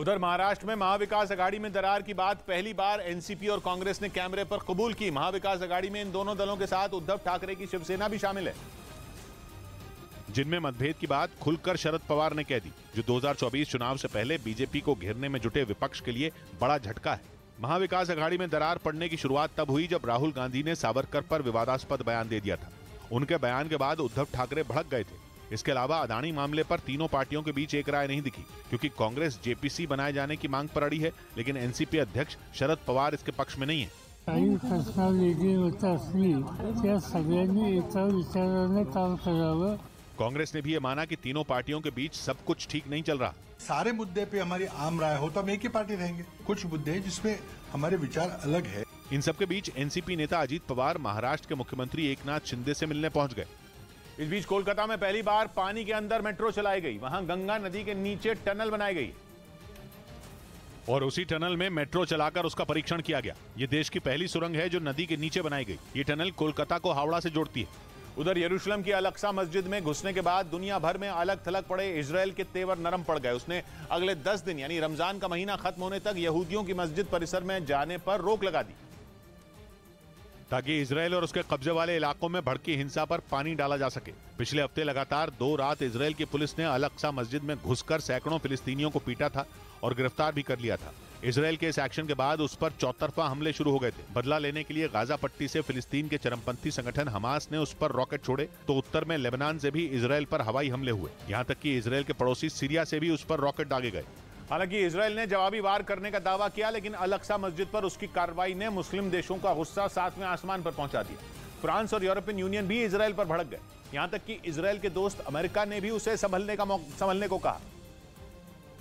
उधर महाराष्ट्र में महाविकास अघाड़ी में दरार की बात पहली बार एनसीपी और कांग्रेस ने कैमरे पर कबूल की। महाविकास अघाड़ी में इन दोनों दलों के साथ उद्धव ठाकरे की शिवसेना भी शामिल है, जिनमें मतभेद की बात खुलकर शरद पवार ने कह दी, जो 2024 चुनाव से पहले बीजेपी को घेरने में जुटे विपक्ष के लिए बड़ा झटका है। महाविकास अघाड़ी में दरार पड़ने की शुरुआत तब हुई जब राहुल गांधी ने सावरकर पर विवादास्पद बयान दे दिया था। उनके बयान के बाद उद्धव ठाकरे भड़क गए थे। इसके अलावा अदानी मामले पर तीनों पार्टियों के बीच एक राय नहीं दिखी, क्योंकि कांग्रेस जेपीसी बनाए जाने की मांग पर अड़ी है, लेकिन एनसीपी अध्यक्ष शरद पवार इसके पक्ष में नहीं है। काही प्रश्न वेगळी होत असली त्या सगळ्यांनी एका विचाराने काम करावं। कांग्रेस ने भी ये माना कि तीनों पार्टियों के बीच सब कुछ ठीक नहीं चल रहा। सारे मुद्दे पे हमारी आम राय हो तो हम एक ही पार्टी रहेंगे। कुछ मुद्दे जिसमें हमारे विचार अलग है। इन सबके बीच एनसीपी नेता अजीत पवार महाराष्ट्र के मुख्यमंत्री एकनाथ शिंदे से मिलने पहुंच गए। इस बीच कोलकाता में पहली बार पानी के अंदर मेट्रो चलाई गई। वहां गंगा नदी के नीचे टनल बनाई गई और उसी टनल में मेट्रो चलाकर उसका परीक्षण किया गया। ये देश की पहली सुरंग है जो नदी के नीचे बनाई गई। ये टनल कोलकाता को हावड़ा से जोड़ती है। उधर यरूशलेम की अल-अक्सा मस्जिद में घुसने के बाद दुनिया भर में अलग थलग पड़े इजरायल के तेवर नरम पड़ गए। उसने अगले 10 दिन यानी रमजान का महीना खत्म होने तक यहूदियों की मस्जिद परिसर में जाने पर रोक लगा दी, ताकि इजरायल और उसके कब्जे वाले इलाकों में भड़की हिंसा पर पानी डाला जा सके। पिछले हफ्ते लगातार 2 रात इजरायल की पुलिस ने अल-अक्सा मस्जिद में घुसकर सैकड़ों फिलिस्तीनियों को पीटा था और गिरफ्तार भी कर लिया था। इजरायल के इस एक्शन के बाद उस पर चौतरफा हमले शुरू हो गए थे। बदला लेने के लिए गाजा पट्टी से फिलिस्तीन के चरमपंथी संगठन हमास ने उस पर रॉकेट छोड़े, तो उत्तर में लेबनान से भी इजरायल पर हवाई हमले हुए। यहाँ तक कि इजरायल के पड़ोसी सीरिया से भी उस पर रॉकेट दागे गए। हालांकि इजरायल ने जवाबी वार करने का दावा किया, लेकिन अल-अक्सा मस्जिद पर उसकी कार्रवाई ने मुस्लिम देशों का गुस्सा 7वें आसमान पर पहुंचा दिया। फ्रांस और यूरोपियन यूनियन भी इजरायल पर भड़क गए। यहां तक कि इजरायल के दोस्त अमेरिका ने भी उसे संभलने को कहा।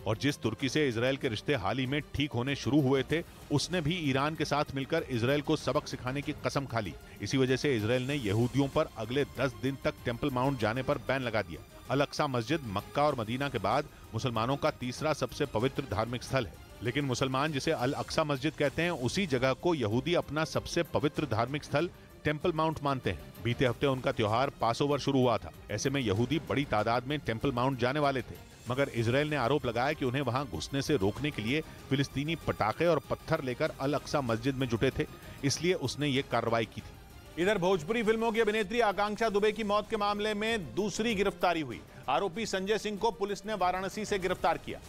और जिस तुर्की से इजरायल के रिश्ते हाल ही में ठीक होने शुरू हुए थे, उसने भी ईरान के साथ मिलकर इजरायल को सबक सिखाने की कसम खा ली। इसी वजह से इजरायल ने यहूदियों पर अगले 10 दिन तक टेंपल माउंट जाने पर बैन लगा दिया। अल-अक्सा मस्जिद मक्का और मदीना के बाद मुसलमानों का तीसरा सबसे पवित्र धार्मिक स्थल है, लेकिन मुसलमान जिसे अल-अक्सा मस्जिद कहते हैं, उसी जगह को यहूदी अपना सबसे पवित्र धार्मिक स्थल टेंपल माउंट मानते हैं। बीते हफ्ते उनका त्योहार पासओवर शुरू हुआ था। ऐसे में यहूदी बड़ी तादाद में टेंपल माउंट जाने वाले थे, मगर इजरायल ने आरोप लगाया कि उन्हें वहां घुसने से रोकने के लिए फिलिस्तीनी पटाखे और पत्थर लेकर अल-अक्सा मस्जिद में जुटे थे, इसलिए उसने ये कार्रवाई की थी। इधर भोजपुरी फिल्मों की अभिनेत्री आकांक्षा दुबे की मौत के मामले में दूसरी गिरफ्तारी हुई। आरोपी संजय सिंह को पुलिस ने वाराणसी से गिरफ्तार किया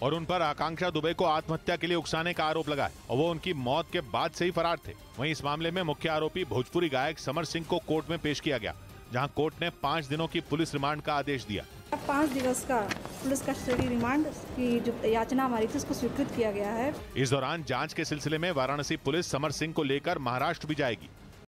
और उन पर आकांक्षा दुबे को आत्महत्या के लिए उकसाने का आरोप लगा है और वो उनकी मौत के बाद से ही फरार थे। वहीं इस मामले में मुख्य आरोपी भोजपुरी गायक समर सिंह को कोर्ट में पेश किया गया, जहां कोर्ट ने 5 दिनों की पुलिस रिमांड का आदेश दिया। 5 दिवस का पुलिस कस्टडी रिमांड की जो याचना हमारी थी उसको स्वीकृत किया गया है। इस दौरान जांच के सिलसिले में वाराणसी पुलिस समर सिंह को लेकर महाराष्ट्र भी जाएगी।